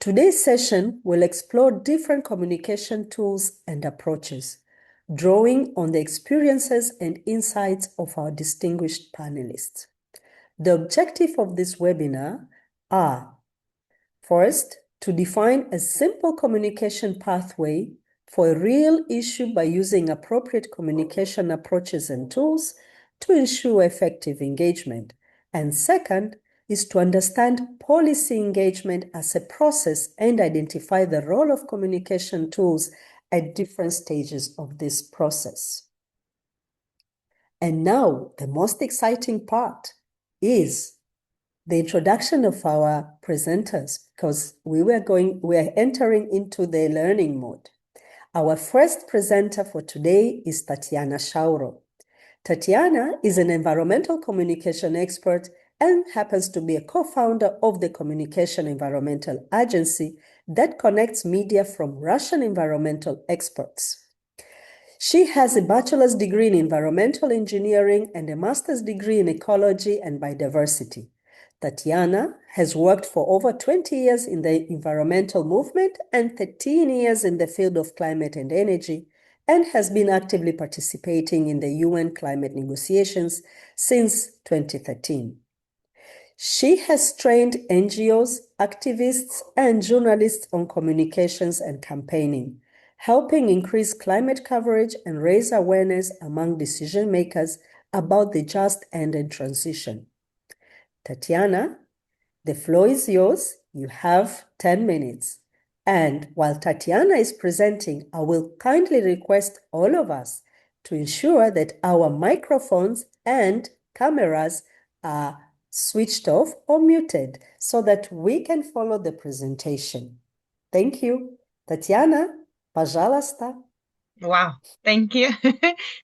Today's session will explore different communication tools and approaches, drawing on the experiences and insights of our distinguished panelists. The objective of this webinar are, first, to define a simple communication pathway for a real issue by using appropriate communication approaches and tools to ensure effective engagement. And second, is to understand policy engagement as a process and identify the role of communication tools at different stages of this process. And now, the most exciting part is the introduction of our presenters, because we are entering into the learning mode. Our first presenter for today is Tatiana Shauro. Tatiana is an environmental communication expert and happens to be a co-founder of the Communication Environmental Agency that connects media from Russian environmental experts. She has a bachelor's degree in environmental engineering and a master's degree in ecology and biodiversity. Tatiana has worked for over 20 years in the environmental movement and 13 years in the field of climate and energy, and has been actively participating in the UN climate negotiations since 2013. She has trained NGOs, activists, and journalists on communications and campaigning, helping increase climate coverage and raise awareness among decision makers about the just ended transition. Tatiana, the floor is yours. You have 10 minutes. And while Tatiana is presenting, I will kindly request all of us to ensure that our microphones and cameras are switched off or muted so that we can follow the presentation. Thank you. Tatiana, пожалуйста. Wow, thank you.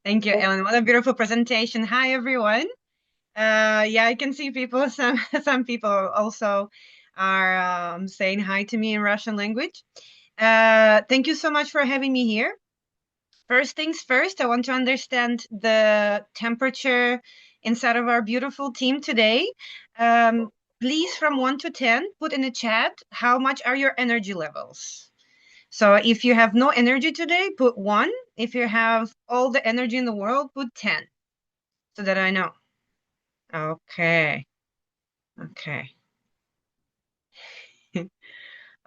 Thank you, Ellen. What a beautiful presentation. Hi, everyone. Yeah, I can see people, some people also are saying hi to me in Russian language. Thank you so much for having me here. First things first, I want to understand the temperature inside of our beautiful team today. Please, from 1 to 10, put in the chat, how much are your energy levels? So if you have no energy today, put 1. If you have all the energy in the world, put 10, so that I know. Okay. Okay.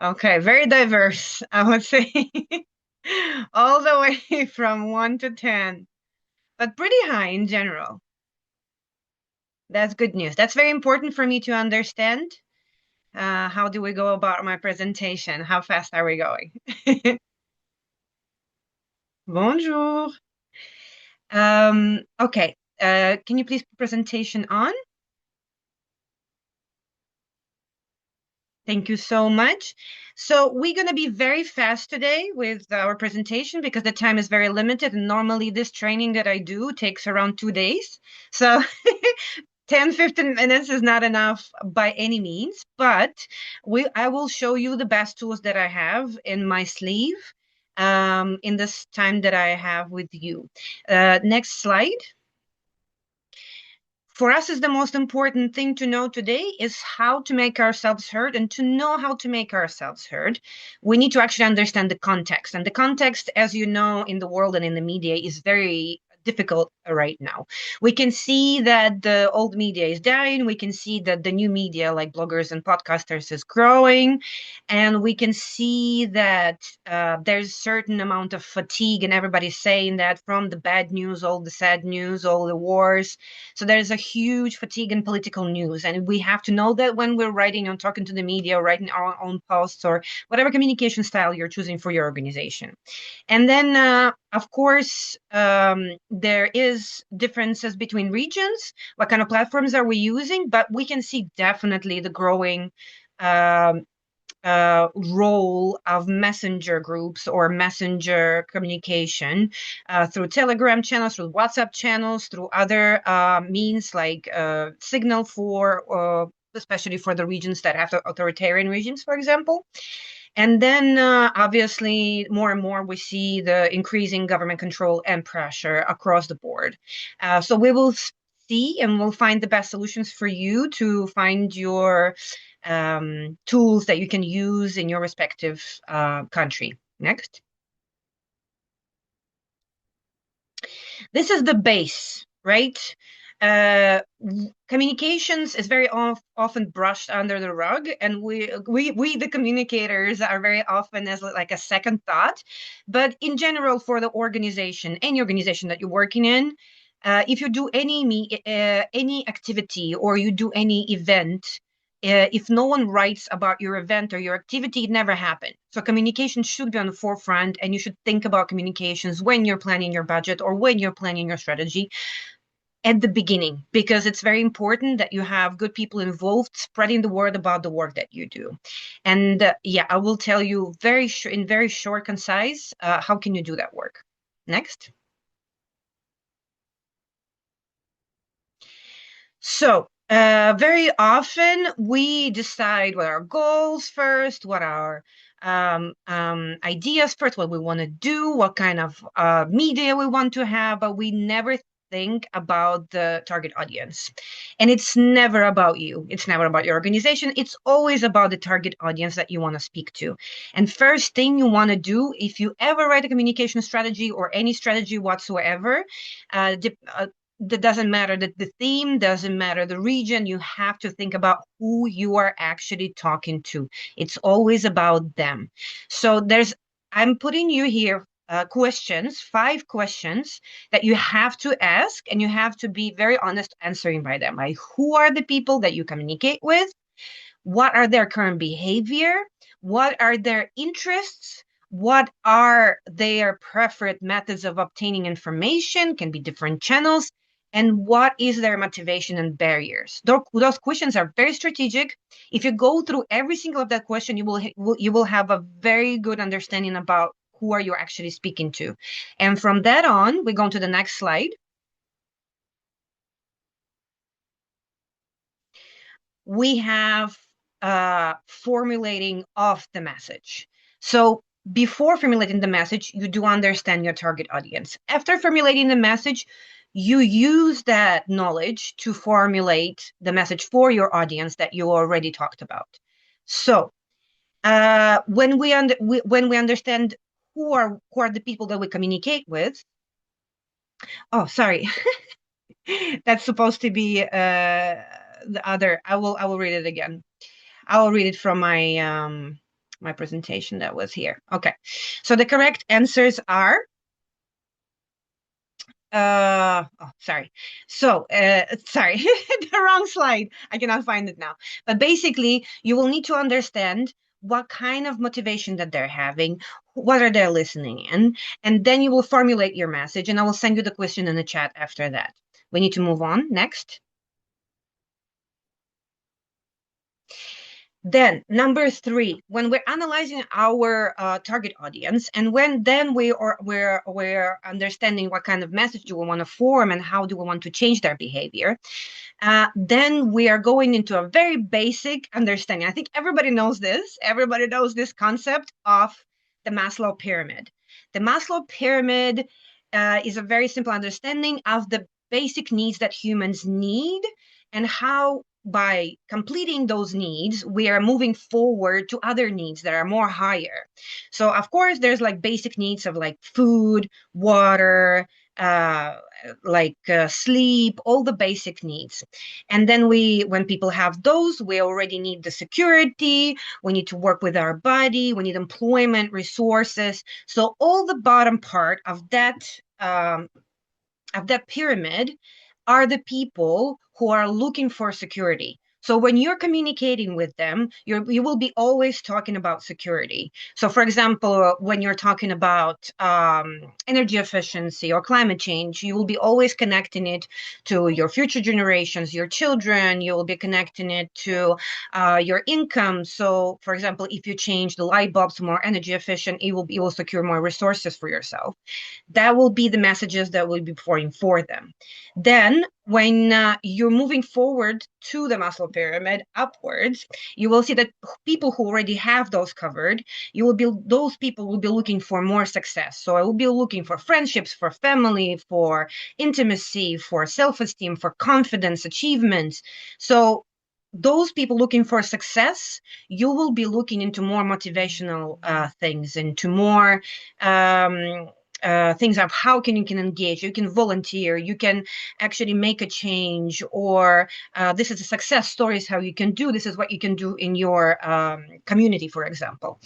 Okay, very diverse, I would say. All the way from 1 to 10, but pretty high in general. That's good news. That's very important for me to understand. How do we go about my presentation? How fast are we going? Bonjour. Okay, can you please put presentation on? Thank you so much. So we're going to be very fast today with our presentation because the time is very limited. And normally this training that I do takes around 2 days. So 10-15 minutes is not enough by any means, but I will show you the best tools that I have in my sleeve in this time that I have with you. Next slide. For us, is the most important thing to know today is how to make ourselves heard. And to know how to make ourselves heard, we need to actually understand the context. And the context, as you know, in the world and in the media is very difficult right now. We can see that the old media is dying. We can see that the new media, like bloggers and podcasters, is growing. And we can see that there's a certain amount of fatigue, and everybody's saying that, from the bad news, all the sad news, all the wars. So there's a huge fatigue in political news. And we have to know that when we're writing and talking to the media, or writing our own posts, or whatever communication style you're choosing for your organization. And then, of course, there is differences between regions. What kind of platforms are we using? But we can see definitely the growing role of messenger groups or messenger communication through Telegram channels, through WhatsApp channels, through other means like Signal for, especially for the regions that have authoritarian regimes, for example. And then, obviously, more and more we see the increasing government control and pressure across the board. So we will see and we'll find the best solutions for you to find your tools that you can use in your respective country. Next. This is the base, right? Communications is very often brushed under the rug, and we the communicators are very often as like a second thought. But in general, for the organization, any organization that you're working in, if you do any activity or you do any event, if no one writes about your event or your activity, it never happened. So communication should be on the forefront, and you should think about communications when you're planning your budget or when you're planning your strategy at the beginning, because it's very important that you have good people involved spreading the word about the work that you do. And yeah, I will tell you in very short, concise, how can you do that work. Next. So very often we decide what our goals first, what our ideas first, what we want to do, what kind of media we want to have, but we never think about the target audience. And it's never about you. It's never about your organization. It's always about the target audience that you want to speak to. And first thing you want to do, if you ever write a communication strategy or any strategy whatsoever, that doesn't matter, that the theme doesn't matter, the region, you have to think about who you are actually talking to. It's always about them. So I'm putting you here questions, 5 questions that you have to ask, and you have to be very honest answering by them. Like, who are the people that you communicate with? What are their current behavior? What are their interests? What are their preferred methods of obtaining information? Can be different channels. And what is their motivation and barriers? Those questions are very strategic. If you go through every single of that question, you will have a very good understanding about who are you actually speaking to. And from that on, we go to the next slide. We have formulating of the message. So before formulating the message, you do understand your target audience. After formulating the message, you use that knowledge to formulate the message for your audience that you already talked about. So when we understand who are the people that we communicate with. Oh, sorry. That's supposed to be the other. I will read it again. I will read it from my my presentation that was here. Okay. So the correct answers are sorry. So, sorry, the wrong slide. I cannot find it now. But basically, you will need to understand what kind of motivation that they're having, what are they listening in, and then you will formulate your message, and I will send you the question in the chat after that. We need to move on. Next. Then number 3, when we're analyzing our target audience, and we're understanding what kind of message do we want to form and how do we want to change their behavior, then we are going into a very basic understanding. I think everybody knows this. Everybody knows this concept of the Maslow pyramid. The Maslow pyramid is a very simple understanding of the basic needs that humans need, and how by completing those needs, we are moving forward to other needs that are more higher. So of course, there's like basic needs of like food, water, sleep, all the basic needs. And then when people have those, we already need the security, we need to work with our body, we need employment, resources. So all the bottom part of that pyramid are the people who are looking for security. So when you're communicating with them, you will be always talking about security. So for example, when you're talking about energy efficiency or climate change, you will be always connecting it to your future generations, your children. You will be connecting it to your income. So for example, if you change the light bulbs to more energy efficient, it will secure more resources for yourself. That will be the messages that will be pouring for them. Then when you're moving forward to the Maslow pyramid upwards, you will see that people who already have those covered, those people will be looking for more success. So I will be looking for friendships, for family, for intimacy, for self-esteem, for confidence, achievements. So those people looking for success, you will be looking into more motivational things, into more things of how you can engage, you can volunteer, you can actually make a change, or this is a success stories how you can do, this is what you can do in your community, for example.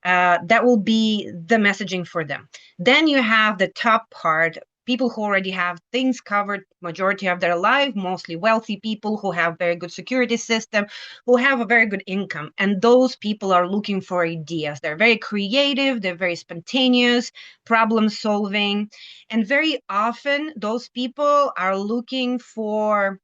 That will be the messaging for them. Then you have the top part, people who already have things covered majority of their life, mostly wealthy people who have very good security system, who have a very good income. And those people are looking for ideas. They're very creative, they're very spontaneous, problem solving. And very often those people are looking for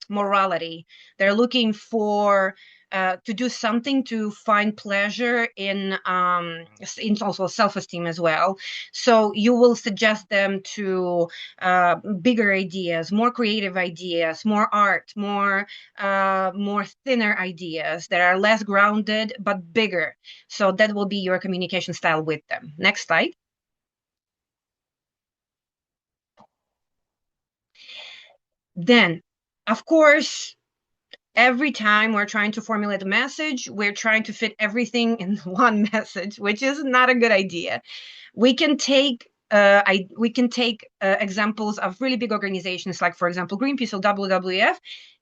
morality. They're looking for to do something to find pleasure in also self-esteem as well. So you will suggest them to bigger ideas, more creative ideas, more art, more thinner ideas that are less grounded but bigger. So that will be your communication style with them. Next slide. Then, of course, every time we're trying to formulate a message, we're trying to fit everything in one message, which is not a good idea. We can take examples of really big organizations, like, for example, Greenpeace or WWF.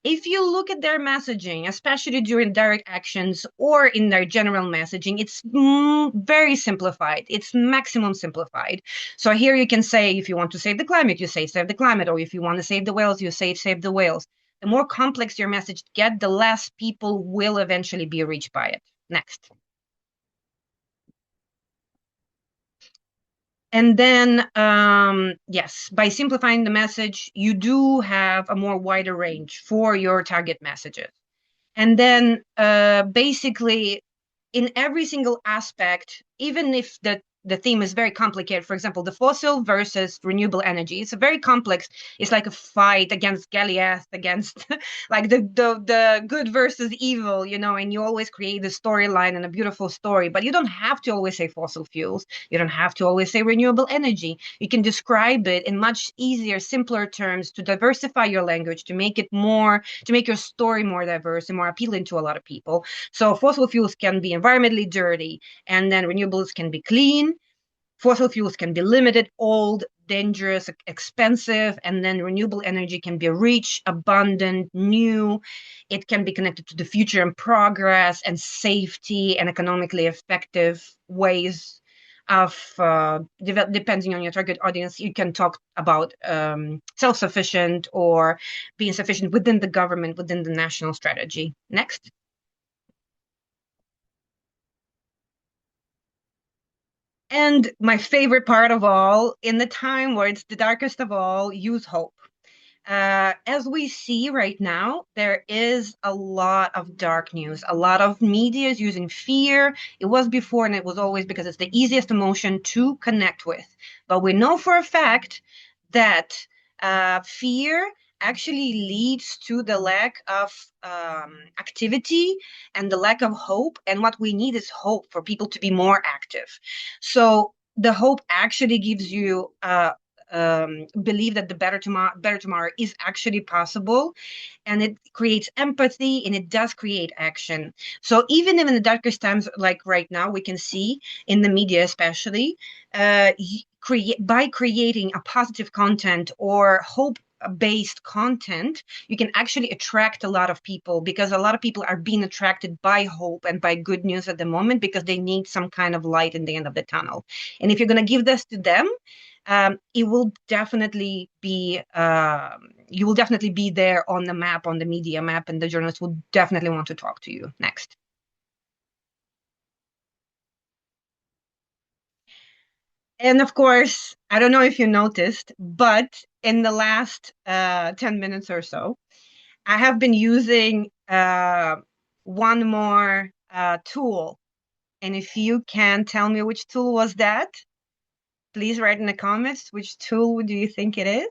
If you look at their messaging, especially during direct actions or in their general messaging, it's very simplified. It's maximum simplified. So here you can say, if you want to save the climate, you say save the climate, or if you want to save the whales, you say save the whales. The more complex your message get, the less people will eventually be reached by it. Next. And then, yes, by simplifying the message, you do have a more wider range for your target messages. And then basically, in every single aspect, even if the theme is very complicated, for example, the fossil versus renewable energy, it's a very complex, it's like a fight against Goliath, against like the good versus evil, and you always create the storyline and a beautiful story, but you don't have to always say fossil fuels, you don't have to always say renewable energy. You can describe it in much easier, simpler terms to diversify your language, to make your story more diverse and more appealing to a lot of people. So fossil fuels can be environmentally dirty, and then renewables can be clean. Fossil fuels can be limited, old, dangerous, expensive, and then renewable energy can be rich, abundant, new. It can be connected to the future and progress and safety and economically effective ways of depending on your target audience. You can talk about self-sufficient or being sufficient within the government, within the national strategy. Next. And my favorite part of all, in the time where it's the darkest of all, use hope. As we see right now, there is a lot of dark news. A lot of media is using fear. It was before, and it was always because it's the easiest emotion to connect with. But we know for a fact that fear actually leads to the lack of activity and the lack of hope. And what we need is hope for people to be more active. So the hope actually gives you believe that the better tomorrow is actually possible, and it creates empathy and it does create action. So even in the darkest times, like right now, we can see in the media, especially, by creating a positive content or hope based content, you can actually attract a lot of people, because a lot of people are being attracted by hope and by good news at the moment, because they need some kind of light in the end of the tunnel. And if you're going to give this to them, it will definitely be you will definitely be there on the map, on the media map, and the journalists will definitely want to talk to you. Next. And of course, I don't know if you noticed, but in the last 10 minutes or so, I have been using one more tool. And if you can tell me which tool was that, please write in the comments which tool do you think it is?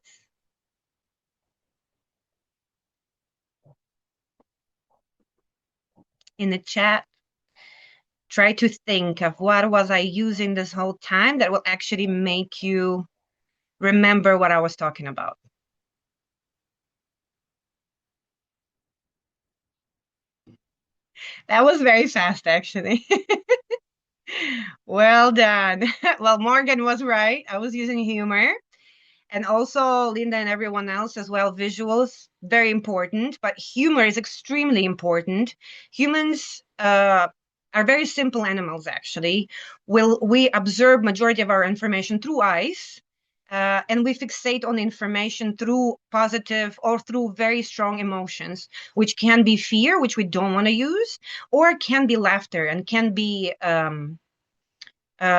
In the chat. Try to think of what was I using this whole time that will actually make you remember what I was talking about. That was very fast, actually. Well done. Well, Morgan was right. I was using humor. And also Linda and everyone else as well, visuals, very important, but humor is extremely important. Humans are very simple animals, actually. We observe majority of our information through eyes, and we fixate on information through positive or through very strong emotions, which can be fear, which we don't want to use, or can be laughter and can be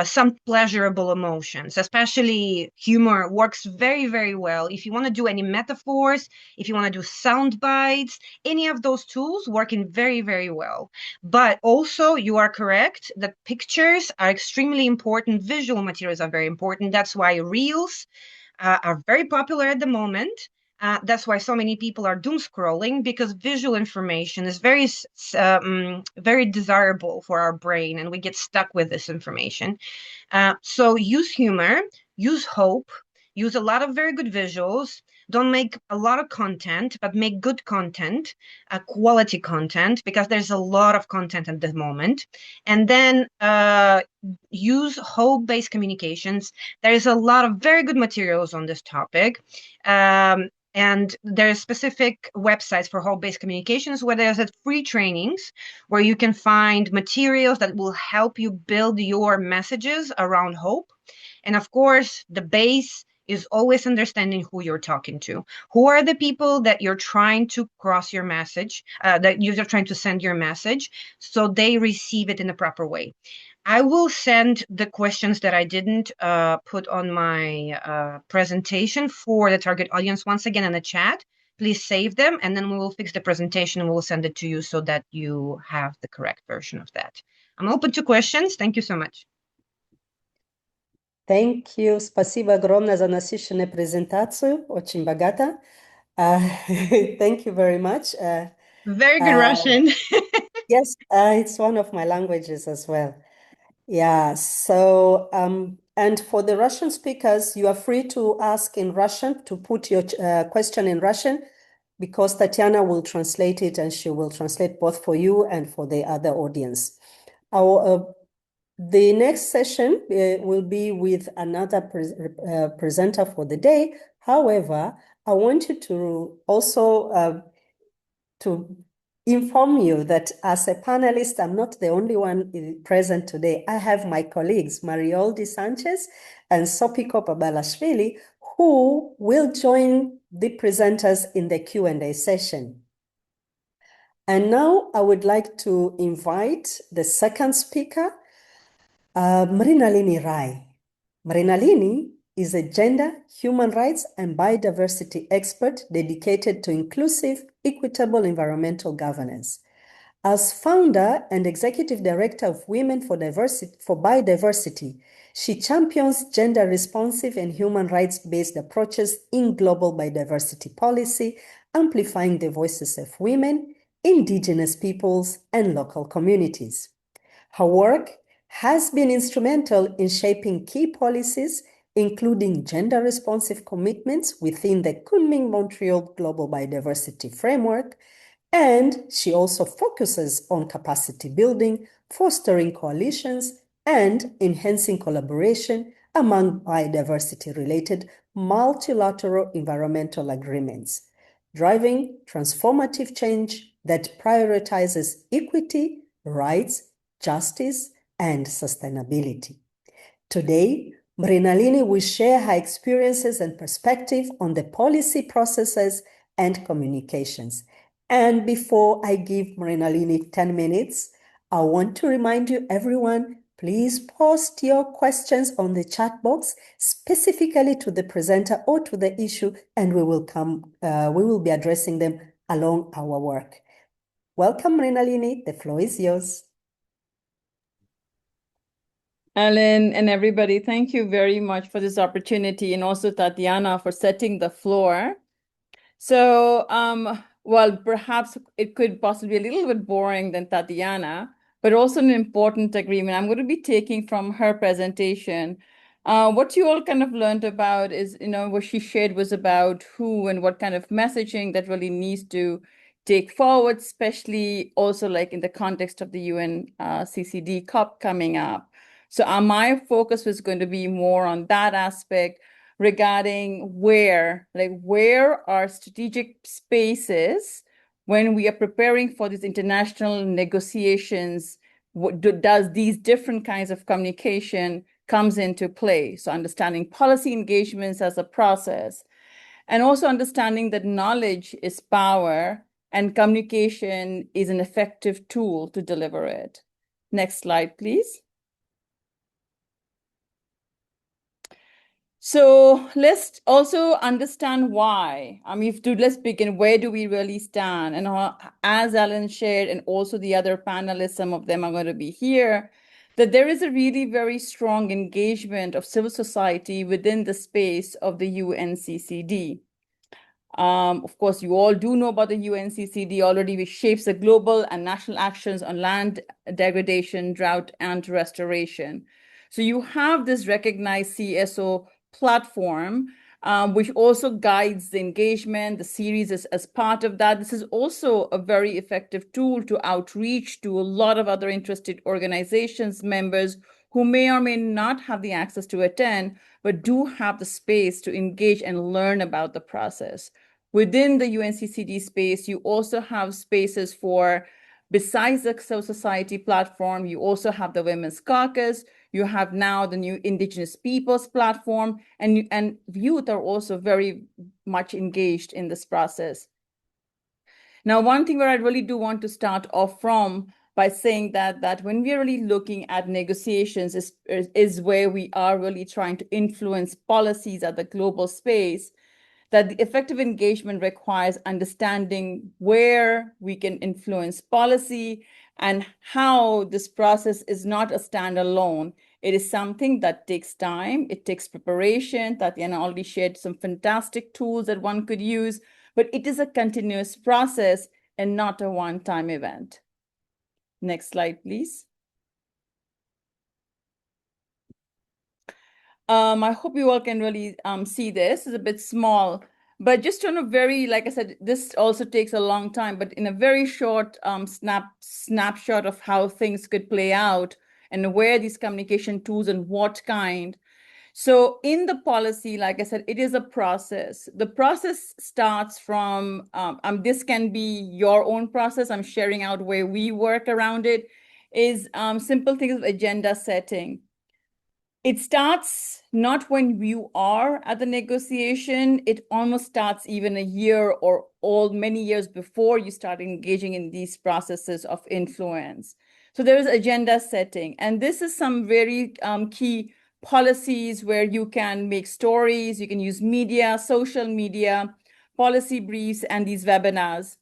some pleasurable emotions. Especially humor works very, very well. If you want to do any metaphors, if you want to do sound bites, any of those tools working very, very well. But also, you are correct that pictures are extremely important. Visual materials are very important. That's why reels are very popular at the moment. That's why so many people are doom scrolling, because visual information is very desirable for our brain, and we get stuck with this information. So use humor, use hope, use a lot of very good visuals. Don't make a lot of content, but make good content, quality content, because there's a lot of content at the moment. And then use hope-based communications. There's a lot of very good materials on this topic. And there are specific websites for hope-based communications where there's free trainings where you can find materials that will help you build your messages around hope. And of course, the base is always understanding who you're talking to. Who are the people that you're trying to cross your message, that you're trying to send your message, so they receive it in a proper way. I will send the questions that I didn't put on my presentation for the target audience once again in the chat. Please save them, and then we will fix the presentation and we'll send it to you so that you have the correct version of that. I'm open to questions. Thank you so much. Thank you. Спасибо огромное за насыщенную презентацию. Очень богато. Thank you very much. Very good Russian. Yes, it's one of my languages as well. Yeah, so, and for the Russian speakers, you are free to ask in Russian, to put your question in Russian, because Tatiana will translate it, and she will translate both for you and for the other audience. The next session will be with another presenter for the day. However, I want you to also to inform you that as a panelist, I'm not the only one present today. I have my colleagues, Marioldy Sanchez and Sopiko Babalashvili, who will join the presenters in the Q&A session. And now I would like to invite the second speaker, Mrinalini Rai. Mrinalini is a gender, human rights, and biodiversity expert dedicated to inclusive, equitable environmental governance. As founder and executive director of Women for Biodiversity, she champions gender-responsive and human rights-based approaches in global biodiversity policy, amplifying the voices of women, indigenous peoples, and local communities. Her work has been instrumental in shaping key policies, including gender-responsive commitments within the Kunming-Montreal Global Biodiversity Framework, and she also focuses on capacity building, fostering coalitions, and enhancing collaboration among biodiversity-related multilateral environmental agreements, driving transformative change that prioritizes equity, rights, justice, and sustainability. Today, Mrinalini will share her experiences and perspective on the policy processes and communications. And before I give Mrinalini 10 minutes, I want to remind you, everyone, please post your questions on the chat box, specifically to the presenter or to the issue, and we will be addressing them along our work. Welcome, Mrinalini. The floor is yours. Ellen and everybody, thank you very much for this opportunity, and also Tatiana for setting the floor. So, well, perhaps it could possibly be a little bit boring than Tatiana, but also an important agreement. I'm going to be taking from her presentation. What you all kind of learned about is, what she shared was about who and what kind of messaging that really needs to take forward, especially also like in the context of the UNCCD COP coming up. So my focus was going to be more on that aspect regarding where are strategic spaces when we are preparing for these international negotiations, does these different kinds of communication comes into play. So understanding policy engagements as a process, and also understanding that knowledge is power and communication is an effective tool to deliver it. Next slide, please. So let's also understand why. Let's begin, where do we really stand? And as Ellen shared, and also the other panelists, some of them are going to be here, that there is a really very strong engagement of civil society within the space of the UNCCD. Of course, you all do know about the UNCCD already, which shapes the global and national actions on land degradation, drought, and restoration. So you have this recognized CSO platform, which also guides the engagement. The series is as part of that. This is also a very effective tool to outreach to a lot of other interested organizations, members who may or may not have the access to attend, but do have the space to engage and learn about the process. Within the UNCCD space, you also have spaces for, besides the civil society platform, you also have the Women's Caucus, you have now the new Indigenous Peoples platform, and youth are also very much engaged in this process. Now, one thing where I really do want to start off from by saying that when we are really looking at negotiations is where we are really trying to influence policies at the global space, that the effective engagement requires understanding where we can influence policy and how this process is not a standalone. It is something that takes time, it takes preparation. Tatiana already shared some fantastic tools that one could use, but it is a continuous process and not a one-time event. Next slide, please. I hope you all can really see this. It's a bit small, but just on a very, like I said, this also takes a long time, but in a very short snapshot of how things could play out and where these communication tools and what kind. So in the policy, like I said, it is a process. The process starts from, this can be your own process. I'm sharing out where we work around it, is simple things of agenda setting. It starts not when you are at the negotiation, it almost starts even a year or many years before you start engaging in these processes of influence. So there is agenda setting, and this is some very key policies where you can make stories, you can use media, social media, policy briefs, and these webinars.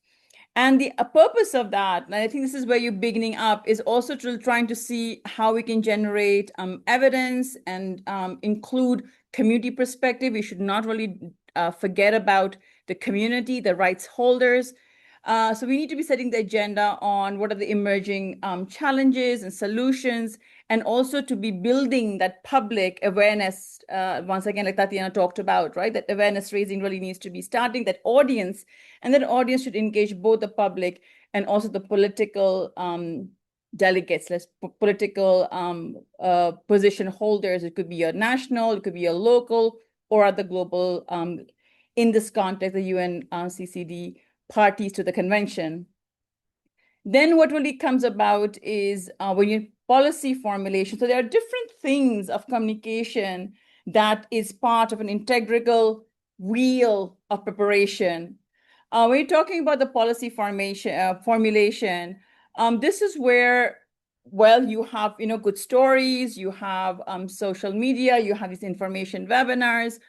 And the purpose of that, and I think this is where you're beginning up, is also trying to see how we can generate evidence and include community perspective. We should not really forget about the community, the rights holders. So we need to be setting the agenda on what are the emerging challenges and solutions, and also to be building that public awareness, once again, like Tatiana talked about, right? That awareness raising really needs to be starting that audience, and that audience should engage both the public and also the political delegates, political position holders. It could be a national, it could be a local, or at the global, in this context, the UNCCD parties to the convention. Then what really comes about is when you policy formulation. So there are different things of communication that is part of an integral wheel of preparation. When you're talking about the policy formulation, this is where, well, you have good stories, you have social media, you have these information webinars.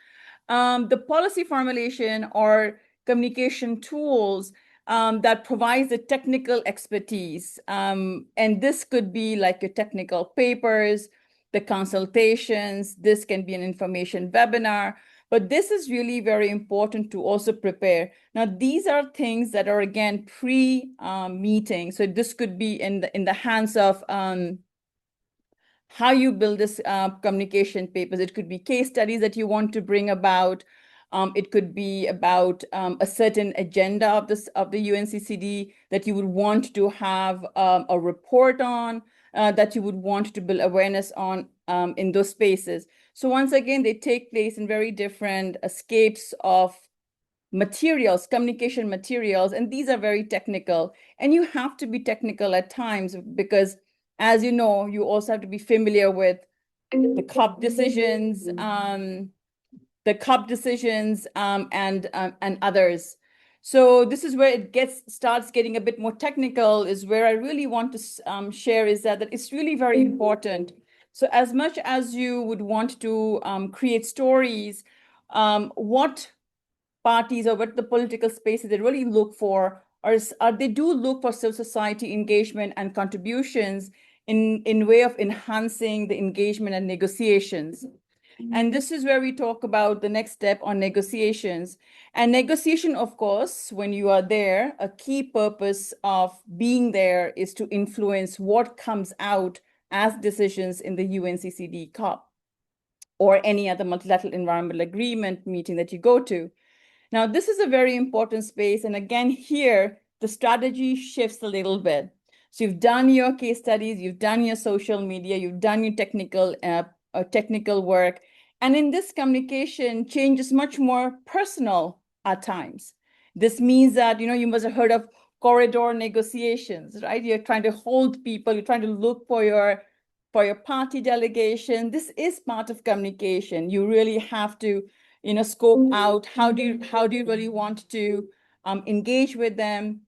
The policy formulation or communication tools that provides the technical expertise. And this could be like your technical papers, the consultations, this can be an information webinar, but this is really very important to also prepare. Now, these are things that are, again, pre-meeting. So this could be in the hands of how you build this communication papers. It could be case studies that you want to bring about. It could be about a certain agenda of the UNCCD that you would want to have a report on, that you would want to build awareness on in those spaces. So once again, they take place in very different scapes of materials, communication materials, and these are very technical. And you have to be technical at times because, as you know, you also have to be familiar with the COP decisions, and others. So this is where it starts getting a bit more technical, is where I really want to share is that it's really very important. So as much as you would want to create stories, what parties or what the political spaces they really look for are they do look for civil society engagement and contributions in way of enhancing the engagement and negotiations. And this is where we talk about the next step on negotiations. And negotiation, of course, when you are there, a key purpose of being there is to influence what comes out as decisions in the UNCCD COP or any other multilateral environmental agreement meeting that you go to. Now, this is a very important space. And again, here, the strategy shifts a little bit. So you've done your case studies, you've done your social media, you've done your technical work. And in this communication, change is much more personal at times. This means that, you must have heard of corridor negotiations, right? You're trying to hold people, you're trying to look for your party delegation. This is part of communication. You really have to scope out how do you really want to engage with them.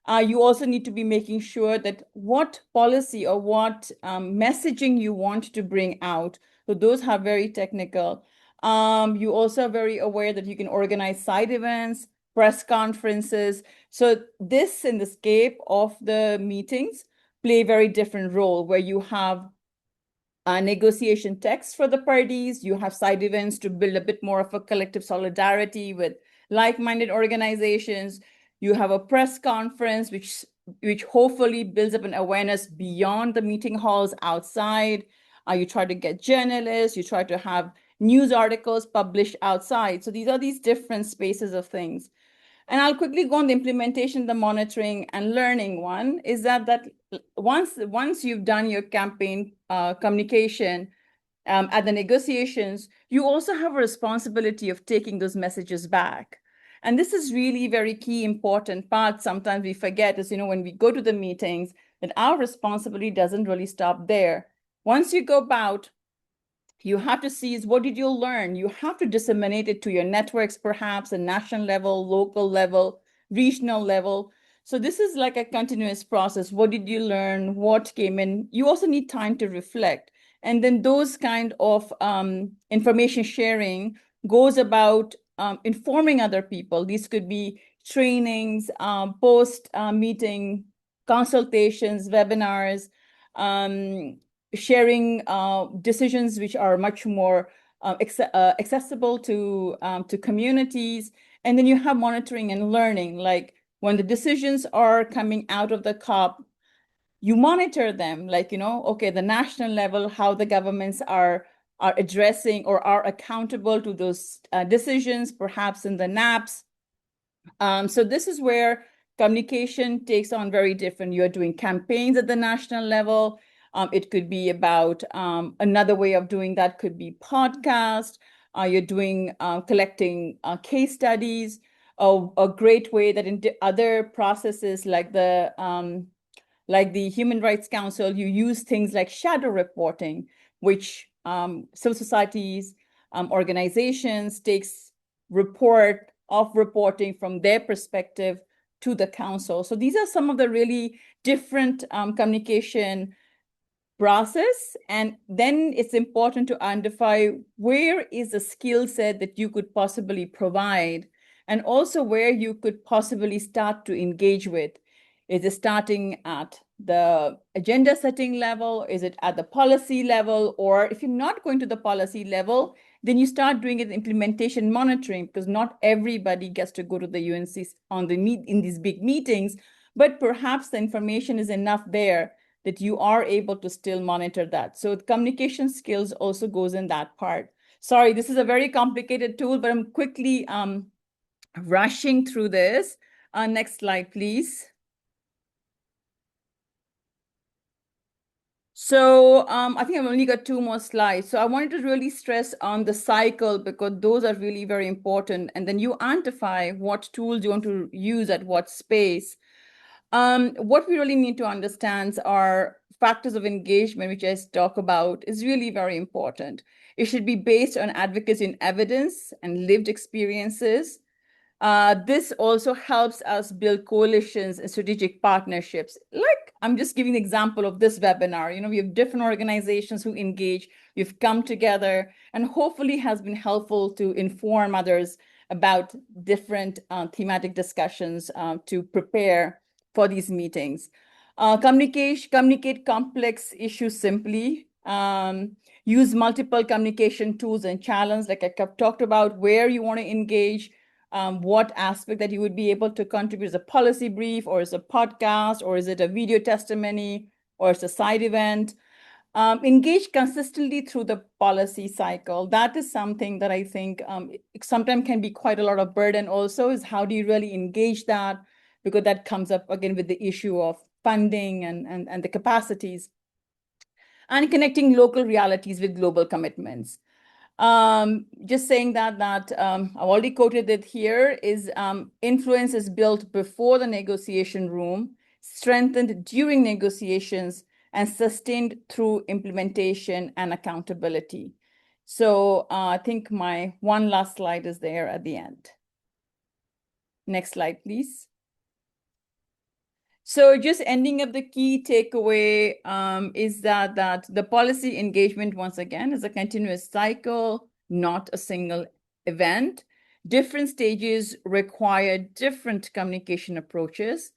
You also need to be making sure that what policy or what messaging you want to bring out. So those are very technical. You also are very aware that you can organize side events, press conferences. So this in the scape of the meetings play a very different role where you have negotiation text for the parties. You have side events to build a bit more of a collective solidarity with like-minded organizations. You have a press conference, which hopefully builds up an awareness beyond the meeting halls outside. You try to get journalists, you try to have news articles published outside. So these are these different spaces of things. And I'll quickly go on the implementation, the monitoring and learning one is that once you've done your campaign communication at the negotiations, you also have a responsibility of taking those messages back. And this is really very key, important part. Sometimes we forget is, when we go to the meetings, that our responsibility doesn't really stop there. Once you go about, you have to see is what did you learn? You have to disseminate it to your networks, perhaps a national level, local level, regional level. So this is like a continuous process. What did you learn? What came in? You also need time to reflect. And then those kind of information sharing goes about informing other people. These could be trainings, post-meeting consultations, webinars, sharing decisions which are much more accessible to communities. And then you have monitoring and learning, like when the decisions are coming out of the COP, you monitor them, like, okay, the national level, how the governments are addressing or are accountable to those decisions, perhaps in the NAPs. So this is where communication takes on very different. You're doing campaigns at the national level. It could be about another way of doing that could be podcast. You're doing collecting case studies. A great way that in other processes like the Human Rights Council, you use things like shadow reporting, which civil societies, organizations takes reporting from their perspective to the council. So these are some of the really different communication process. And then it's important to identify where is the skill set that you could possibly provide, and also where you could possibly start to engage with. Is it starting at the agenda setting level? Is it at the policy level? Or if you're not going to the policy level, then you start doing it implementation monitoring, because not everybody gets to go to the UNC in these big meetings, but perhaps the information is enough there that you are able to still monitor that. So communication skills also goes in that part. Sorry, this is a very complicated tool, but I'm quickly rushing through this. Next slide, please. So I think I've only got 2 more slides. So I wanted to really stress on the cycle because those are really very important. And then you identify what tools you want to use at what space. What we really need to understand are factors of engagement, which I talk about, is really very important. It should be based on advocacy and evidence and lived experiences. This also helps us build coalitions and strategic partnerships. Like I'm just giving an example of this webinar. We have different organizations who engage. We've come together and hopefully has been helpful to inform others about different thematic discussions to prepare for these meetings. Communicate complex issues simply. Use multiple communication tools and channels, like I talked about, where you want to engage, what aspect that you would be able to contribute as a policy brief, or as a podcast, or is it a video testimony, or it's a side event. Engage consistently through the policy cycle. That is something that I think sometimes can be quite a lot of burden also, is how do you really engage that? Because that comes up again with the issue of funding and the capacities. And connecting local realities with global commitments. Just saying that I've already quoted it here, is influence is built before the negotiation room, strengthened during negotiations, and sustained through implementation and accountability. So I think my one last slide is there at the end. Next slide, please. So just ending up, the key takeaway is that the policy engagement, once again, is a continuous cycle, not a single event. Different stages require different communication approaches.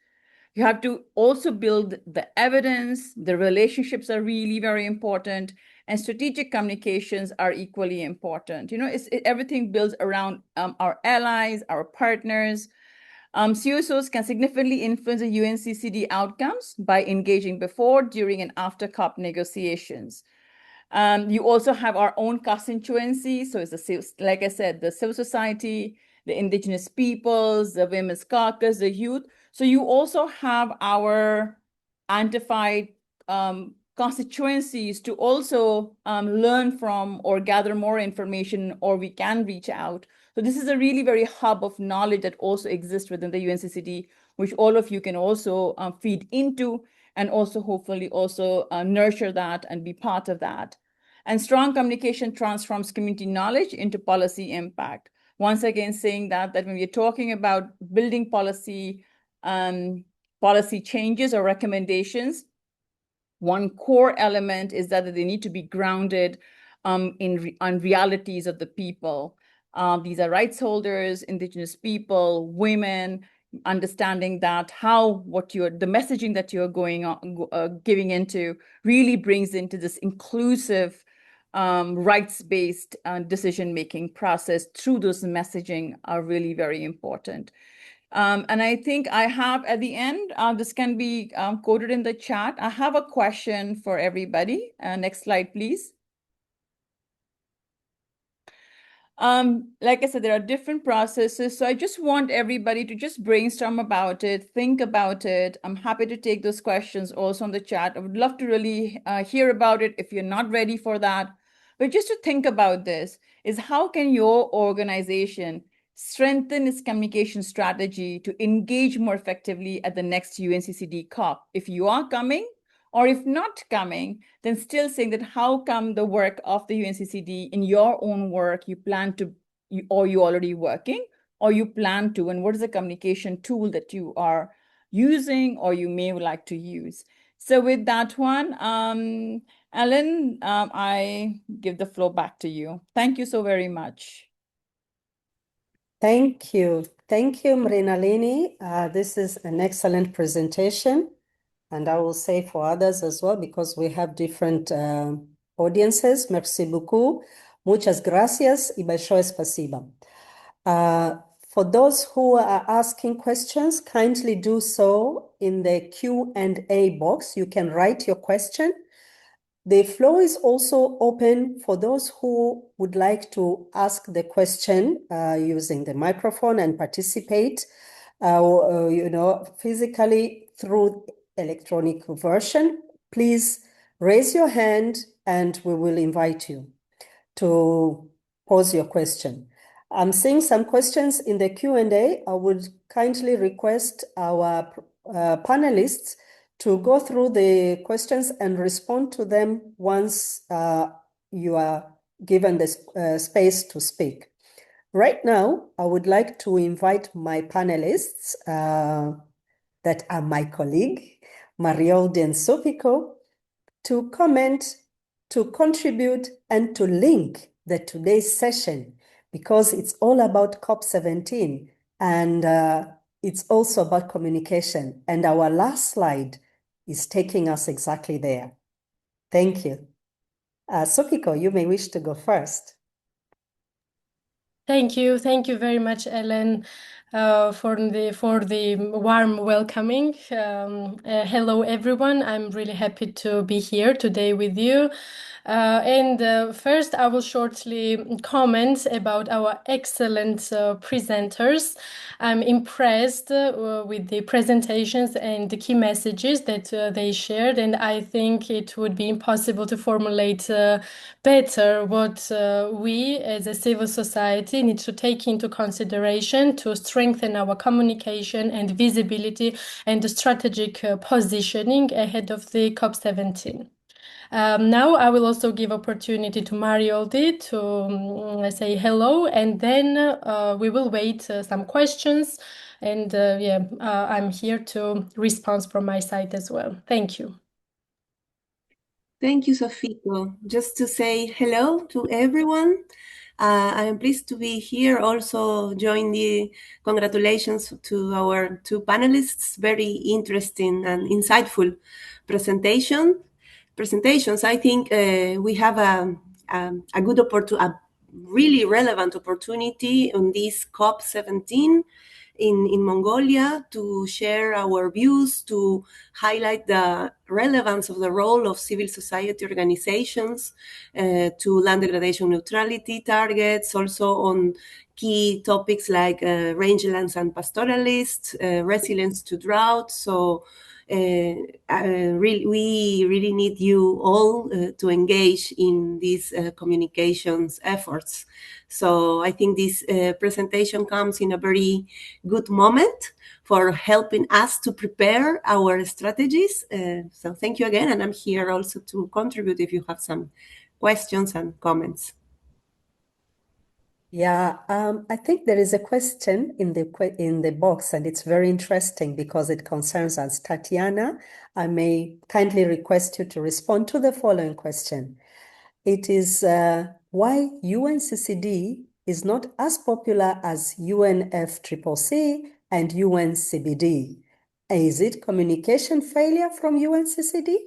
You have to also build the evidence. The relationships are really very important, and strategic communications are equally important. Everything builds around our allies, our partners. CSOs can significantly influence the UNCCD outcomes by engaging before, during, and after COP negotiations. You also have our own constituency. So it's like I said, the civil society, the indigenous peoples, the women's caucus, the youth. So you also have our identified constituencies to also learn from or gather more information, or we can reach out. So this is a really very hub of knowledge that also exists within the UNCCD, which all of you can also feed into, and also hopefully also nurture that and be part of that. And strong communication transforms community knowledge into policy impact. Once again, saying that when we're talking about building policy changes or recommendations, one core element is that they need to be grounded on realities of the people. These are rights holders, indigenous people, women, understanding that the messaging that you're giving into really brings into this inclusive rights-based decision-making process through those messaging are really very important. And I think I have at the end, this can be quoted in the chat. I have a question for everybody. Next slide, please. Like I said, there are different processes. So I just want everybody to just brainstorm about it, think about it. I'm happy to take those questions also on the chat. I would love to really hear about it if you're not ready for that. But just to think about this is, how can your organization strengthen its communication strategy to engage more effectively at the next UNCCD COP? If you are coming, or if not coming, then still saying that how come the work of the UNCCD in your own work you plan to, or you already working, or you plan to, and what is the communication tool that you are using or you may like to use? So with that one, Ellen, I give the floor back to you. Thank you so very much. Thank you. Thank you, Mrinalini. This is an excellent presentation. And I will say for others as well, because we have different audiences. Merci beaucoup. Muchas gracias y большое спасибо. For those who are asking questions, kindly do so in the Q&A box. You can write your question The floor is also open for those who would like to ask the question using the microphone and participate, physically through electronic version. Please raise your hand and we will invite you to pose your question. I'm seeing some questions in the Q&A. I would kindly request our panelists to go through the questions and respond to them once you are given the space to speak. Right now, I would like to invite my panelists that are my colleague, Marioldy and Sopiko, to comment, to contribute, and to link today's session, because it's all about COP17 and it's also about communication. And our last slide is taking us exactly there. Thank you. Sopiko, you may wish to go first. Thank you very much, Ellen, for the warm welcoming. Hello, everyone. I'm really happy to be here today with you. First, I will shortly comment about our excellent presenters. I'm impressed with the presentations and the key messages that they shared, and I think it would be impossible to formulate better what we as a civil society need to take into consideration to strengthen our communication and visibility and the strategic positioning ahead of the COP17. Now I will also give opportunity to Marioldy to say hello, and then we will wait some questions, and I'm here to respond from my side as well. Thank you. Thank you, Sopiko. Just to say hello to everyone. I am pleased to be here. Also join the congratulations to our two panelists. Very interesting and insightful presentations. I think we have a good opportunity, a really relevant opportunity on this COP17 in Mongolia to share our views, to highlight the relevance of the role of civil society organizations to land degradation neutrality targets, also on key topics like rangelands and pastoralists, resilience to drought. So we really need you all to engage in these communications efforts. So I think this presentation comes in a very good moment for helping us to prepare our strategies. So thank you again, and I'm here also to contribute if you have some questions and comments. Yeah, I think there is a question in the box, and it's very interesting because it concerns us. Tatiana, I may kindly request you to respond to the following question. It is why UNCCD is not as popular as UNFCCC and UNCBD. Is it communication failure from UNCCD?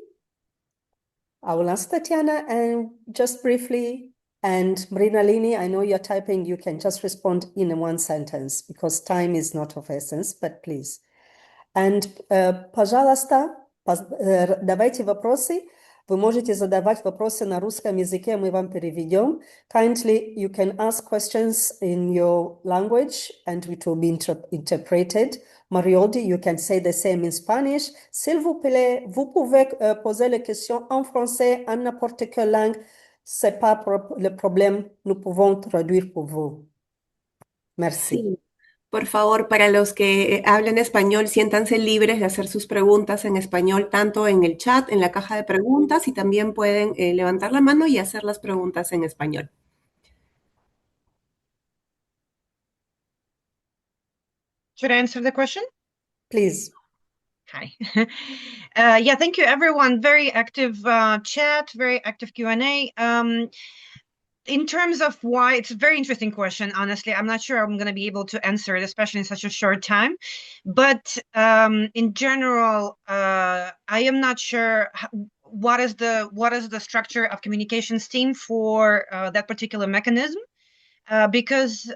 I will ask Tatiana and just briefly, and Mrinalini, I know you're typing, you can just respond in one sentence because time is not of essence, but please. And, пожалуйста, давайте вопросы. Вы можете задавать вопросы на русском языке, мы вам переведем. Kindly, you can ask questions in your language and it will be interpreted. Marioldy, you can say the same in Spanish. S'il vous plaît, vous pouvez poser les questions en français, en n'importe quelle langue. C'est pas le problème, nous pouvons traduire pour vous. Merci. Sí. Por favor, para los que hablen español, siéntanse libres de hacer sus preguntas en español, tanto en el chat, en la caja de preguntas, y también pueden levantar la mano y hacer las preguntas en español. Should I answer the question? Please. Hi. Yeah, thank you, everyone. Very active chat, very active Q&A. In terms of why, it's a very interesting question, honestly. I'm not sure I'm going to be able to answer it, especially in such a short time. But in general, I am not sure what is the structure of communications team for that particular mechanism, because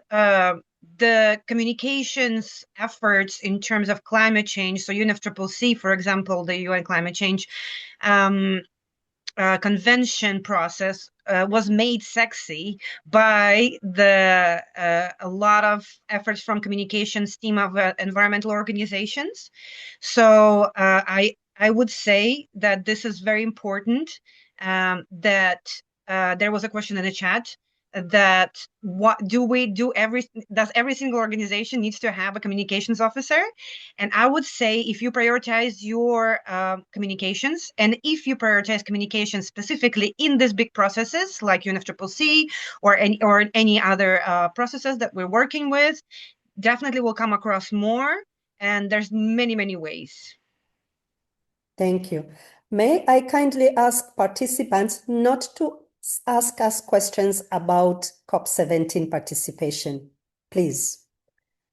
the communications efforts in terms of climate change, so UNFCCC, for example, the UN climate change, convention process was made sexy by a lot of efforts from communications team of environmental organizations. So I would say that this is very important. That there was a question in the chat that does every single organization needs to have a communications officer? And I would say if you prioritize your communications, and if you prioritize communications specifically in these big processes like UNFCCC or any other processes that we're working with, definitely will come across more. And there's many ways. Thank you. May I kindly ask participants not to ask us questions about COP17 participation, please.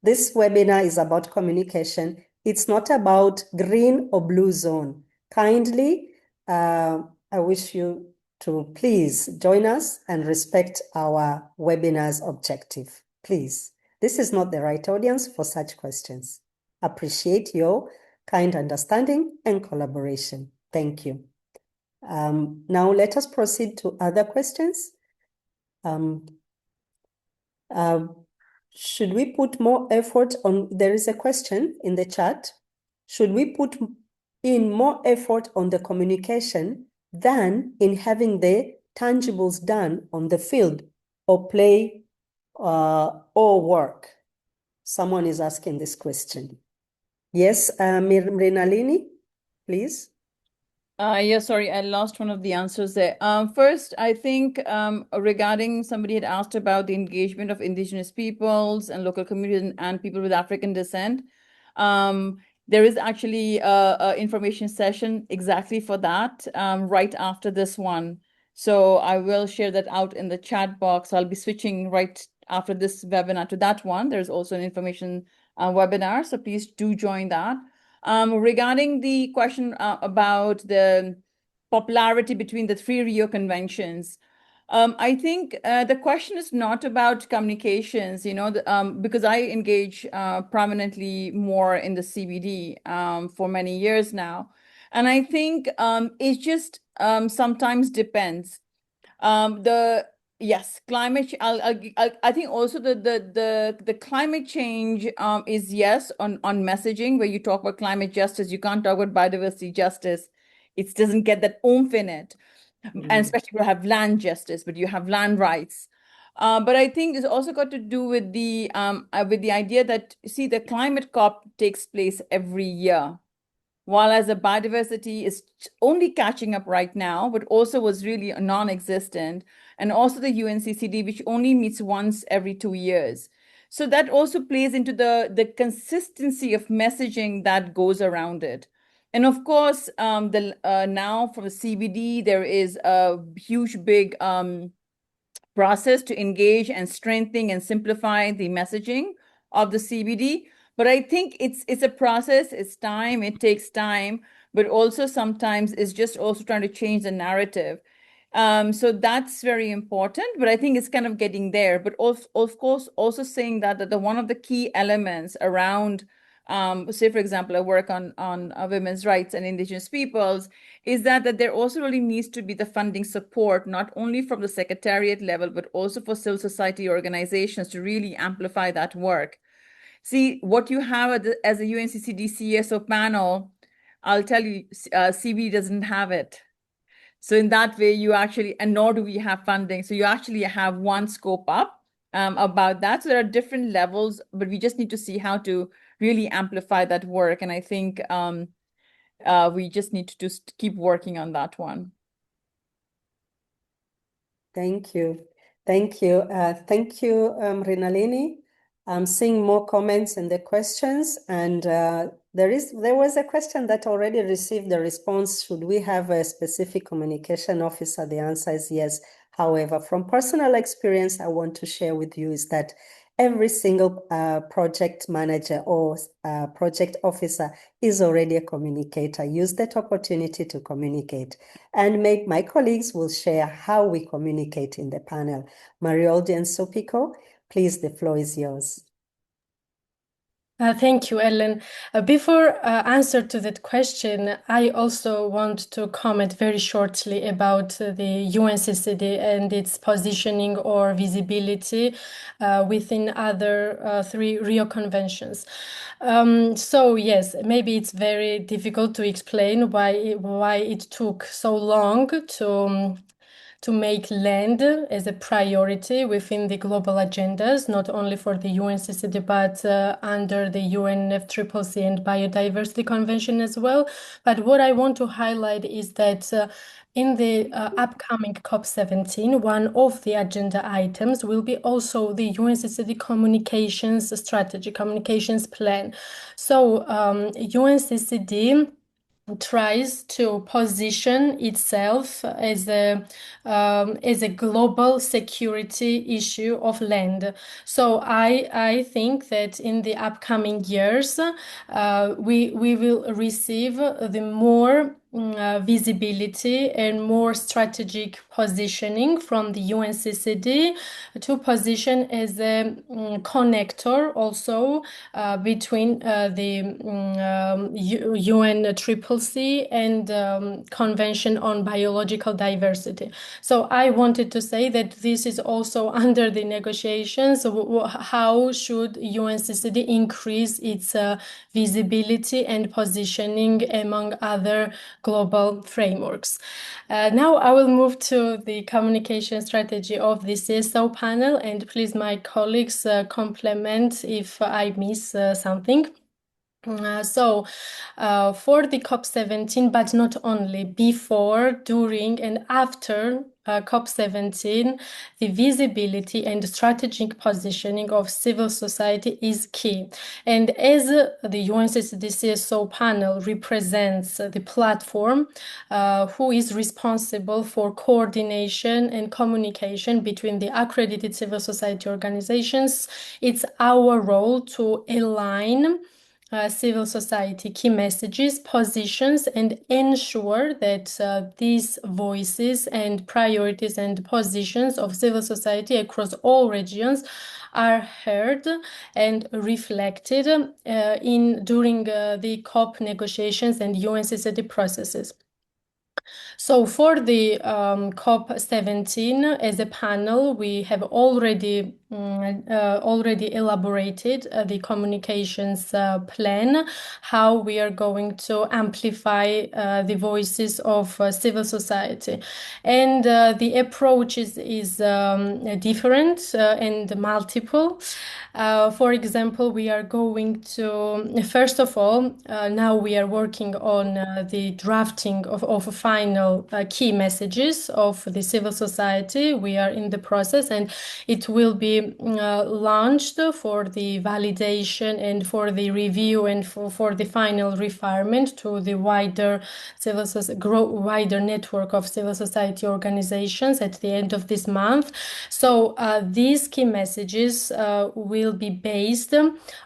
This webinar is about communication. It's not about green or blue zone. Kindly, I wish you to please join us and respect our webinar's objective. Please, this is not the right audience for such questions. Appreciate your kind understanding and collaboration. Thank you. Now let us proceed to other questions. Should we put more effort on, there is a question in the chat, should we put in more effort on the communication than in having the tangibles done on the field or play or work? Someone is asking this question. Yes, Mrinalini, please. Yeah, sorry, I lost one of the answers there. First, I think regarding somebody had asked about the engagement of indigenous peoples and local communities and people with African descent. There is actually a information session exactly for that right after this one. So I will share that out in the chat box. I'll be switching right after this webinar to that one. There's also an information webinar, so please do join that. Regarding the question about the popularity between the 3 Rio conventions, I think the question is not about communications, you know, because I engage prominently more in the CBD for many years now. And I think it just sometimes depends. Yes, climate. I think also the climate change is yes on messaging where you talk about climate justice. You can't talk about biodiversity justice. It doesn't get that oomph in it, and especially you have land justice, but you have land rights. But I think it's also got to do with the idea that see the climate COP takes place every year. While as a biodiversity is only catching up right now, but also was really non-existent, and also the UNCCD, which only meets once every 2 years. So that also plays into the consistency of messaging that goes around it. And of course, now for the CBD, there is a huge, big process to engage and strengthen and simplify the messaging of the CBD. But I think it's a process, it's time, it takes time, but also sometimes it's just also trying to change the narrative. So that's very important, but I think it's kind of getting there. But of course, also saying that the one of the key elements around, say, for example, I work on women's rights and indigenous peoples, is that there also really needs to be the funding support, not only from the secretariat level, but also for civil society organizations to really amplify that work. See, what you have as a UNCCD CSO panel, I'll tell you, CB doesn't have it. So in that way, you actually, and nor do we have funding. So you actually have one scope up about that. So there are different levels, but we just need to see how to really amplify that work. And I think we just need to just keep working on that one. Thank you. Thank you. Thank you, Mrinalini. I'm seeing more comments in the questions, and there was a question that already received a response. Should we have a specific communication officer? The answer is yes. However, from personal experience, I want to share with you is that every single project manager or project officer is already a communicator. Use that opportunity to communicate. And my colleagues will share how we communicate in the panel. Marioldy and Sopiko, please, the floor is yours. Thank you, Ellen. Before answer to that question, I also want to comment very shortly about the UNCCD and its positioning or visibility within other three Rio conventions. So yes, maybe it's very difficult to explain why it took so long to make land as a priority within the global agendas, not only for the UNCCD, but under the UNFCCC and Biodiversity Convention as well. But what I want to highlight is that in the upcoming COP17, one of the agenda items will be also the UNCCD communications strategy, communications plan. So UNCCD tries to position itself as a global security issue of land. So I think that in the upcoming years we will receive the more visibility and more strategic positioning from the UNCCD to position as a connector also between the UNCCC and Convention on Biological Diversity. So I wanted to say that this is also under the negotiations. How should UNCCD increase its visibility and positioning among other global frameworks? Now I will move to the communication strategy of the CSO panel, and please, my colleagues, complement if I miss something. So for the COP17, but not only, before, during, and after COP17, the visibility and strategic positioning of civil society is key. And as the UNCCD CSO panel represents the platform who is responsible for coordination and communication between the accredited civil society organizations, it's our role to align civil society key messages, positions, and ensure that these voices and priorities and positions of civil society across all regions are heard and reflected during the COP negotiations and UNCCD processes. So for the COP17, as a panel, we have already elaborated the communications plan, how we are going to amplify the voices of civil society. And the approach is different and multiple. For example, we are going to, first of all, now we are working on the drafting of a final key messages of the civil society. We are in the process, and it will be launched for the validation and for the review and for the final refinement to the wider wider network of civil society organizations at the end of this month. So these key messages will be based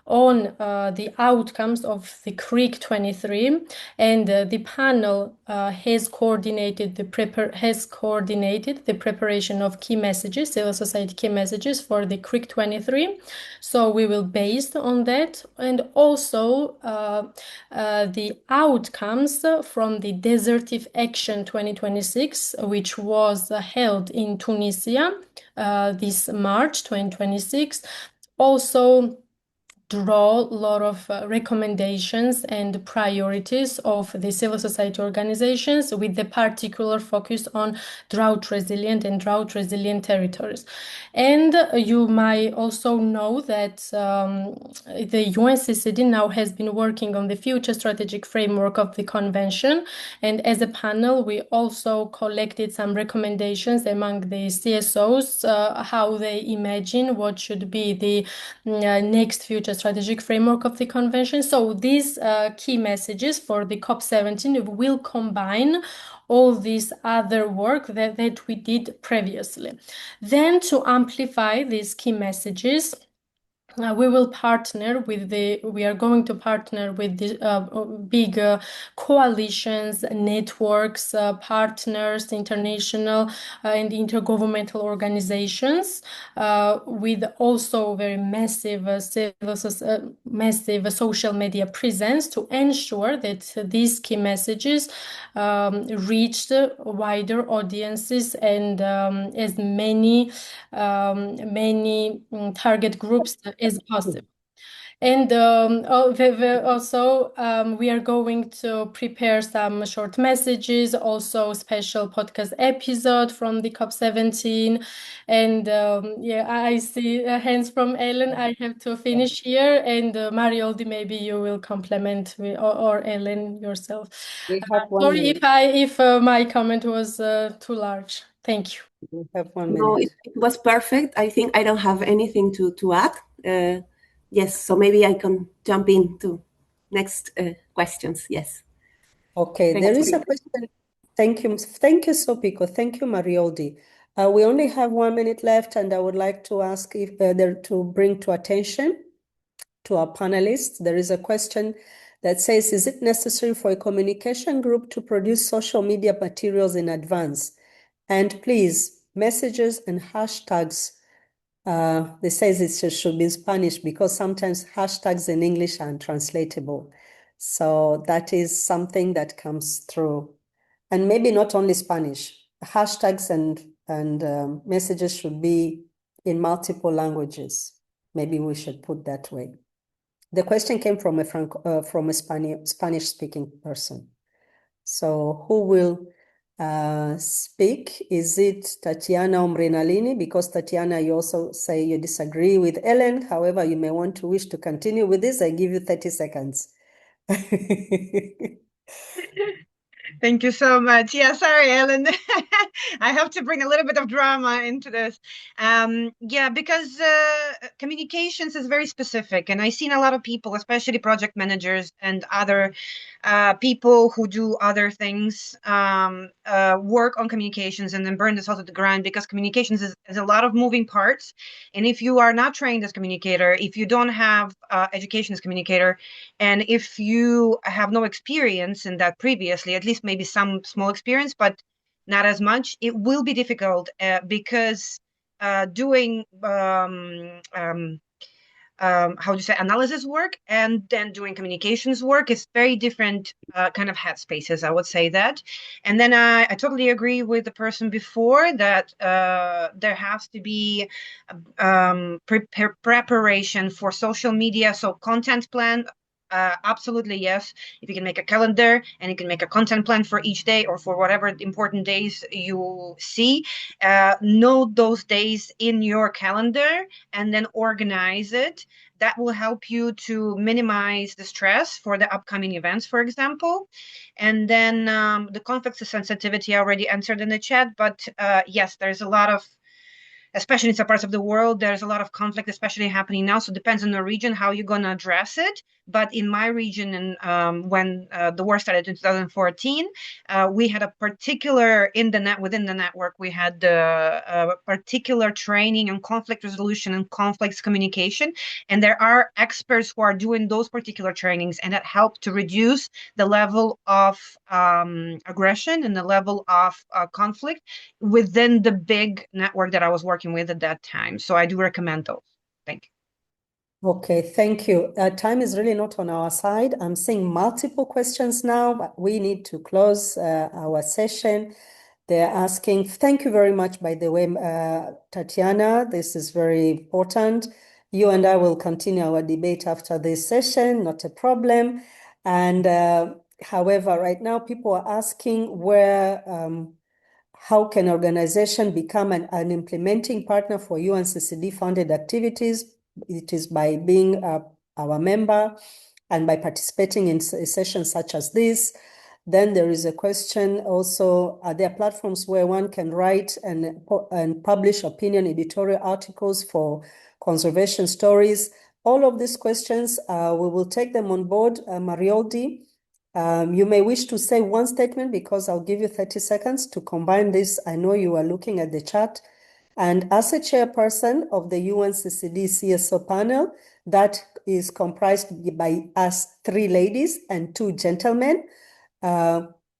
on the outcomes of the CRIC 23, and the panel has coordinated the preparation of key messages, civil society key messages for the CRIC 23. So we will based on that, and also the outcomes from the Desertive Action 2026, which was held in Tunisia this March 2026, also draw a lot of recommendations and priorities of the civil society organizations, with the particular focus on drought-resilient and drought-resilient territories. And you might also know that the UNCCD now has been working on the future strategic framework of the convention, and as a panel we also collected some recommendations among the CSOs, how they imagine what should be the next future strategic framework of the convention. So these key messages for the COP17 will combine all this other work that we did previously. Then, to amplify these key messages, we will partner with we are going to partner with the big coalitions, networks, partners, international and intergovernmental organizations, with also very massive massive social media presence to ensure that these key messages reach wider audiences and as many target groups as possible. And also, we are going to prepare some short messages, also special podcast episode from the COP17. And yeah, I see hands from Ellen. I have to finish here. And Marioldy, maybe you will complement me, or Ellen yourself. Sorry if my comment was too large. Thank you. We have 1 minute. No, it was perfect. I think I don't have anything to add. Yes, so maybe I can jump into next questions. Yes. Okay, there is a question. Thank you, Sopiko. Thank you, Marioldy. We only have 1 minute left, and I would like to ask if to bring to attention to our panelists. There is a question that says, is it necessary for a communication group to produce social media materials in advance? And please, messages and hashtags. They says it should be in Spanish because sometimes hashtags in English are untranslatable. So that is something that comes through. And maybe not only Spanish. Hashtags and messages should be in multiple languages. Maybe we should put that way. The question came from a Spanish-speaking person. So who will speak? Is it Tatiana or Mrinalini? Because Tatiana, you also say you disagree with Ellen. However, you may want to wish to continue with this. I give you 30 seconds. Thank you so much. Yeah, sorry, Ellen. I have to bring a little bit of drama into this. Yeah, because communications is very specific. And I've seen a lot of people, especially project managers and other people who do other things, work on communications and then burn this all to the ground, because communications is a lot of moving parts. And if you are not trained as communicator, if you don't have education as communicator, and if you have no experience in that previously, at least maybe some small experience, but not as much, it will be difficult because doing how do you say, analysis work and then doing communications work is very different kind of headspaces, I would say that. And then I totally agree with the person before that there has to be preparation for social media. So content plan, absolutely yes. If you can make a calendar and you can make a content plan for each day or for whatever important days you see, note those days in your calendar and then organize it. That will help you to minimize the stress for the upcoming events, for example. And then the conflicts of sensitivity I already answered in the chat, but yes, there's a lot of, especially in some parts of the world, there's a lot of conflict, especially happening now. So it depends on the region how you're going to address it. But in my region, and when the war started in 2014, we had a particular within the network, we had the particular training on conflict resolution and conflicts communication. And there are experts who are doing those particular trainings, and that helped to reduce the level of aggression and the level of conflict within the big network that I was working with at that time. So I do recommend those. Thank you. Okay, thank you. Time is really not on our side. I'm seeing multiple questions now, but we need to close our session. They're asking, thank you very much, by the way, Tatiana. This is very important. You and I will continue our debate after this session, not a problem. And however, right now people are asking how can organization become an implementing partner for UNCCD funded activities? It is by being our member and by participating in sessions such as this. Then there is a question also, are there platforms where one can write and publish opinion editorial articles for conservation stories? All of these questions, we will take them on board. Marioldy, you may wish to say one statement because I'll give you 30 seconds to combine this. I know you are looking at the chat. And as a chairperson of the UNCCD CSO panel, that is comprised by us 3 ladies and 2 gentlemen,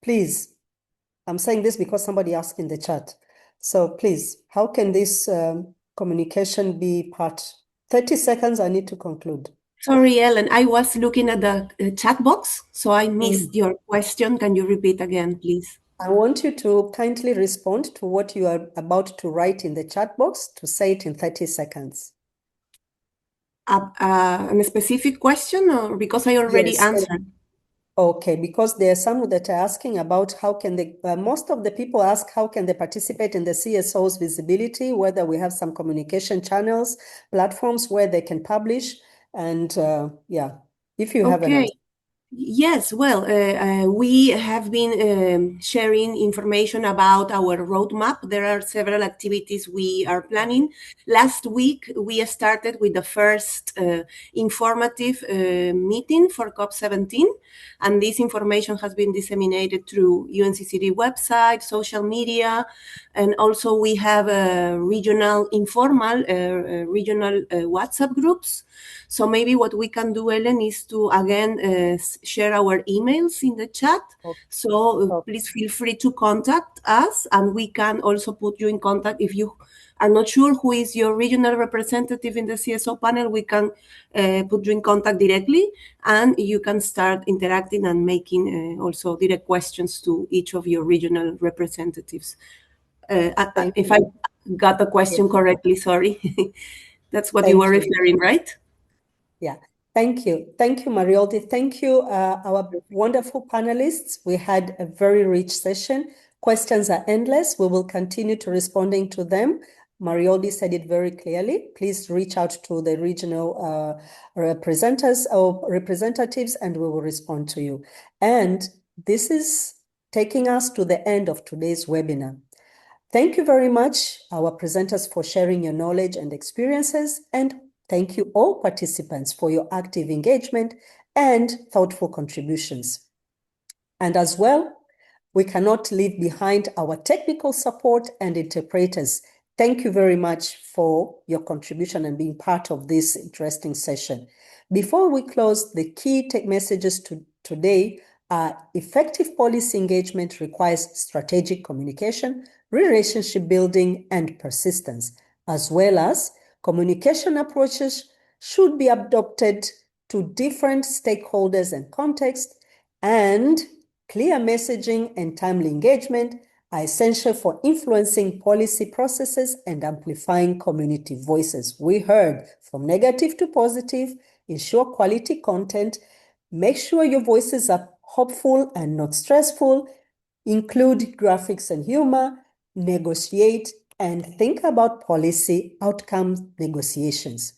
please, I'm saying this because somebody asked in the chat. So please, how can this communication be part? 30 seconds, I need to conclude. Sorry, Ellen, I was looking at the chat box, so I missed your question. Can you repeat again, please? I want you to kindly respond to what you are about to write in the chat box, to say it in 30 seconds. A specific question, or because I already answered? Okay, because there are some that are asking about how can they, most of the people ask how can they participate in the CSO's visibility, whether we have some communication channels, platforms where they can publish, and yeah, if you have an answer. Yes, well, we have been sharing information about our roadmap. There are several activities we are planning. Last week, we started with the first informative meeting for COP17, and this information has been disseminated through UNCCD website, social media, and also we have regional informal regional WhatsApp groups. So maybe what we can do, Ellen, is to again share our emails in the chat. So please feel free to contact us, and we can also put you in contact if you are not sure who is your regional representative in the CSO panel. We can put you in contact directly, and you can start interacting and making also direct questions to each of your regional representatives. If I got the question correctly, sorry. That's what you were referring, right? Yeah, thank you. Thank you, Marioldy. Thank you, our wonderful panelists. We had a very rich session. Questions are endless. We will continue to responding to them. Marioldy said it very clearly. Please reach out to the regional representatives and we will respond to you. And this is taking us to the end of today's webinar. Thank you very much, our presenters, for sharing your knowledge and experiences, and thank you all participants for your active engagement and thoughtful contributions. And as well, we cannot leave behind our technical support and interpreters. Thank you very much for your contribution and being part of this interesting session. Before we close, the key messages today are effective policy engagement requires strategic communication, relationship building, and persistence, as well as communication approaches should be adopted to different stakeholders and contexts, and clear messaging and timely engagement are essential for influencing policy processes and amplifying community voices. We heard from negative to positive, ensure quality content, make sure your voices are hopeful and not stressful, include graphics and humor, negotiate, and think about policy outcomes negotiations.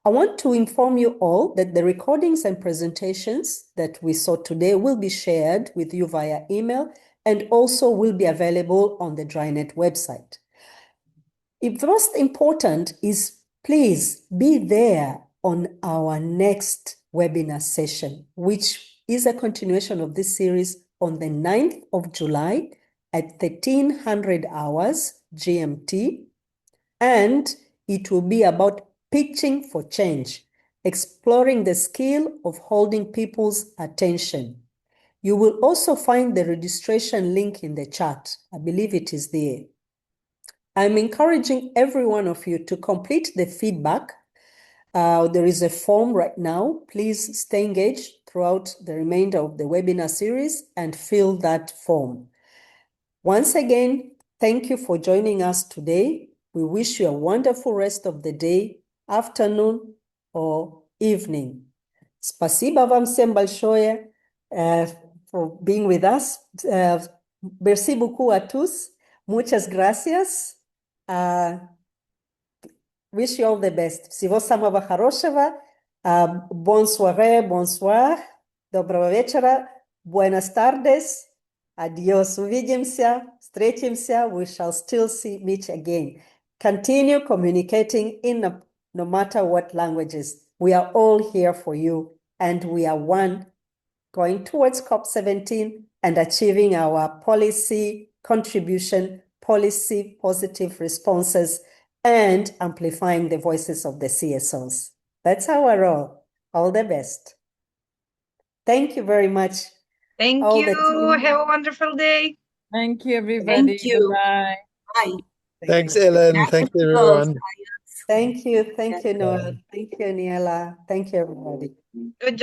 I want to inform you all that the recordings and presentations that we saw today will be shared with you via email and also will be available on the Drynet website. The most important is please be there on our next webinar session, which is a continuation of this series on the 9th of July at 1300 hours GMT, and it will be about pitching for change, exploring the skill of holding people's attention. You will also find the registration link in the chat. I believe it is there. I'm encouraging every one of you to complete the feedback. There is a form right now. Please stay engaged throughout the remainder of the webinar series and fill that form. Once again, thank you for joining us today. We wish you a wonderful rest of the day, afternoon, or evening. Спасибо вам всем большое for being with us. Merci beaucoup à tous. Muchas gracias. Wish you all the best. Всего самого хорошего. Bon soirée, bonsoir. Доброго вечера. Buenas tardes. Adios. Увидимся. Встретимся. We shall still meet again. Continue communicating in no matter what languages. We are all here for you, and we are one going towards COP17 and achieving our policy contribution policy positive responses, and amplifying the voices of the CSOs. That's our role. All the best. Thank you very much. Thank all you. the team. Have a wonderful day. Thank you, everybody. Thank you. Bye. Bye. Thanks, Ellen. Thank you, everyone. Thank you. Thank you, Noel. Thank you, Niela. Thank you, everybody. Good job.